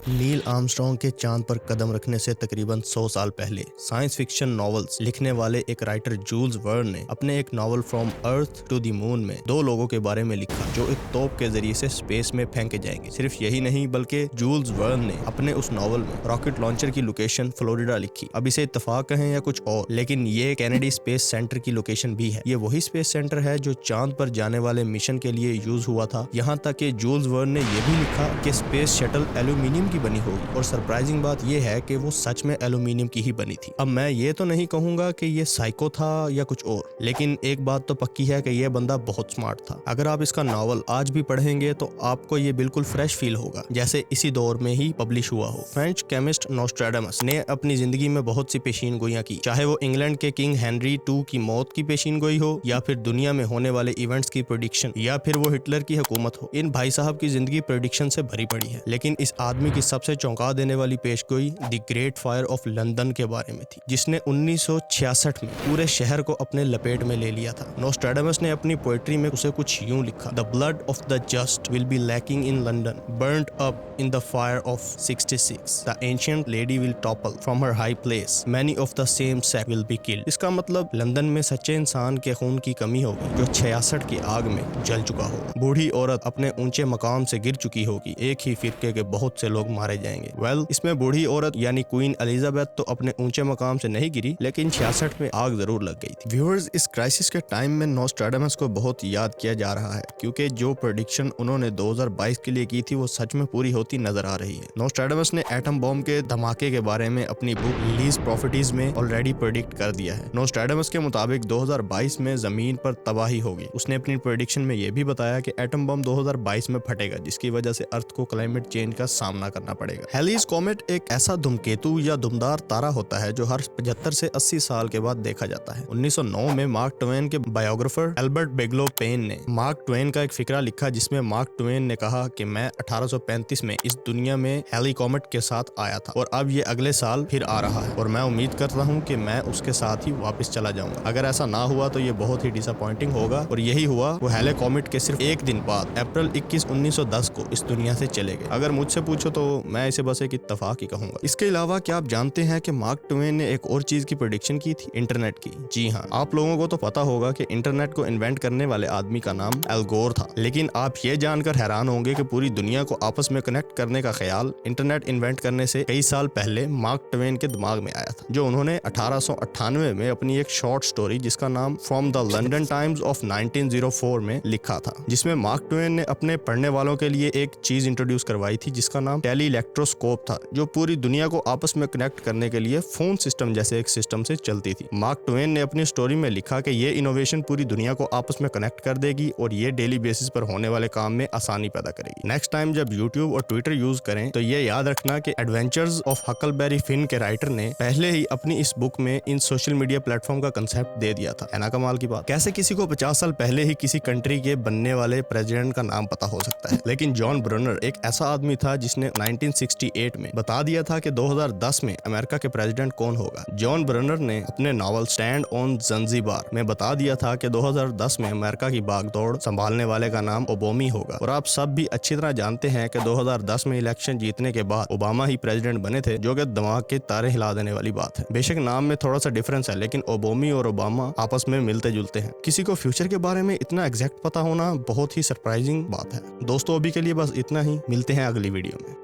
Neil Armstrong के चांद पर कदम रखने से तकरीबन 100 साल पहले साइंस फिक्शन नॉवेल्स लिखने वाले एक राइटर जूल्स वर्न ने अपने एक novel from earth to the moon में दो लोगों के बारे में लिखा जो एक तोप के जरिए से स्पेस में फेंके जाएंगे। सिर्फ यही नहीं बल्कि जूल्स वर्न ने अपने उस नॉवल में रॉकेट लॉन्चर की लोकेशन फ्लोरिडा लिखी। अब इसे इत्तेफाक कहें या कुछ और, लेकिन ये कैनेडी स्पेस सेंटर की लोकेशन भी है। ये वही स्पेस सेंटर है जो चांद पर जाने वाले मिशन के लिए यूज हुआ था। यहाँ तक कि जूल्स वर्न ने यह भी लिखा कि स्पेस शटल एल्यूमिनियम की बनी होगी, और सरप्राइजिंग बात यह है कि वो सच में एल्यूमिनियम की ही बनी थी। अब मैं ये तो नहीं कहूंगा कि ये साइको था या कुछ और, लेकिन एक बात तो पक्की है कि यह बंदा बहुत स्मार्ट था। अगर आप इसका नॉवल आज भी पढ़ेंगे तो आपको ये बिल्कुल फ्रेश फील होगा, जैसे इसी दौर में ही पब्लिश हुआ हो। फ्रेंच केमिस्ट नोस्ट्राडामस ने अपनी जिंदगी में बहुत सी पेशीन गोइयां की, चाहे वो इंग्लैंड के किंग हेनरी II की मौत की पेशीन गोई हो, या फिर दुनिया में होने वाले इवेंट्स की प्रेडिक्शन, या फिर वो हिटलर की हुकूमत हो। इन भाई साहब की जिंदगी प्रेडिक्शन से भरी पड़ी है, लेकिन इस आदमी की सबसे चौंका देने वाली पेशगोई the great fire of London के बारे में थी, जिसने 1966 में पूरे शहर को अपने लपेट में ले लिया था। नोस्ट्राडामस ने अपनी पोएट्री में उसे कुछ यूं लिखा: the blood of the just will be lacking in London, burned up in the fire of 66, the ancient lady will topple from her high place, many of the same sex will be killed. इसका मतलब London में सच्चे इंसान के खून की कमी होगी जो 66 की आग में जल चुका हो। बूढ़ी औरत अपने ऊंचे मकाम से गिर चुकी होगी, एक ही फिरके के बहुत से लोग मारे जाएंगे। इसमें बूढ़ी औरत यानी क्वीन एलिजाबेथ तो अपने ऊंचे मकाम से नहीं गिरी, लेकिन 66 में आग जरूर लग गई थी। व्यूअर्स, इस क्राइसिस के टाइम में नोस्ट्राडामस को बहुत याद किया जा रहा है, क्योंकि जो प्रेडिक्शन उन्होंने 2022 के लिए की थी वो सच में पूरी होती नजर आ रही है। नोस्ट्राडामस ने एटम बॉम्ब के धमाके के बारे में अपनी बुक लीज प्रॉपर्टीज में ऑलरेडी प्रेडिक्ट कर दिया है। नोस्ट्राडामस के मुताबिक 2022 में जमीन पर तबाही होगी। उसने अपनी प्रेडिक्शन में यह भी बताया कि एटम बॉम्ब 2022 में फटेगा, जिसकी वजह से अर्थ को क्लाइमेट चेंज का सामना करना पड़ेगा। हेलीज कॉमेट एक ऐसा धूमकेतु या धुमदार तारा होता है जो हर 75 से 80 साल के बाद देखा जाता है। 1909 में मार्क ट्वेन के बायोग्राफर एल्बर्ट बिगलो पेन ने मार्क ट्वेन का एक फिक्रा लिखा, जिसमें मार्क ट्वेन ने कहा कि मैं 1835 में इस दुनिया में हेली कॉमेट के साथ आया था और अब ये अगले साल फिर आ रहा है और मैं उम्मीद करता हूँ कि मैं उसके साथ ही वापस चला जाऊंगा। अगर ऐसा ना हुआ तो ये बहुत ही डिसअपॉइंटिंग होगा, और यही हुआ। वो हेली कॉमेट के सिर्फ एक दिन बाद अप्रैल 21, 1910 को इस दुनिया से चले गए। अगर मुझसे पूछो तो मैं इसे बस एक इत्तेफाक ही कहूंगा। इसके अलावा क्या आप जानते हैं कि मार्क ट्वेन ने एक और चीज की प्रेडिक्शन की थी? इंटरनेट की। जी हाँ, आप लोगों को तो पता होगा कि इंटरनेट को इन्वेंट करने वाले आदमी का नाम एल गोर था, लेकिन आप ये जानकर हैरान होंगे कि पूरी दुनिया को आपस में कनेक्ट करने का ख्याल इंटरनेट इन्वेंट करने से कई साल पहले मार्क ट्वेन के दिमाग में आया था, जो उन्होंने 1898 में अपनी एक शॉर्ट स्टोरी जिसका नाम from the London times of 1904 में लिखा था, जिसमें मार्क ट्वेन ने अपने पढ़ने वालों के लिए एक चीज इंट्रोड्यूस करवाई थी जिसका नाम टेलीइलेक्ट्रोस्कोप था, जो पूरी दुनिया को आपस में कनेक्ट करने के लिए फोन सिस्टम जैसे एक सिस्टम से चलती थी। मार्क ट्वेन ने अपनी स्टोरी में लिखा कि ये इनोवेशन पूरी दुनिया को आपस में कनेक्ट कर देगी और ये डेली बेसिस पर होने वाले काम में आसानी पैदा करेगी। नेक्स्ट टाइम जब यूट्यूब और ट्विटर यूज करें तो ये याद रखना कि एडवेंचर्स ऑफ हकलबेरी फिन के राइटर ने पहले ही अपनी इस बुक में इन सोशल मीडिया प्लेटफॉर्म का कंसेप्ट दे दिया था। है ना कमाल की बात? कैसे किसी को 50 साल पहले ही किसी कंट्री के बनने वाले प्रेसिडेंट का नाम पता हो सकता है, लेकिन जॉन ब्रूनर एक ऐसा आदमी था जिसने 1968 में बता दिया था कि 2010 में अमेरिका के प्रेसिडेंट कौन होगा। जॉन ब्रूनर ने अपने नॉवल स्टैंड ऑन ज़ंज़ीबार में बता दिया था कि 2010 में अमेरिका की बागडोर संभालने वाले का नाम ओबामा होगा, और आप सब भी अच्छी तरह जानते हैं कि 2010 में इलेक्शन जीतने के बाद ओबामा ही प्रेसिडेंट बने थे, जो कि दिमाग के तारे हिला देने वाली बात है। बेशक नाम में थोड़ा सा डिफरेंस है, लेकिन ओबामा और ओबामा आपस में मिलते जुलते हैं। किसी को फ्यूचर के बारे में इतना एग्जैक्ट पता होना बहुत ही सरप्राइजिंग बात है। दोस्तों, अभी के लिए बस इतना ही। मिलते हैं अगली वीडियो में।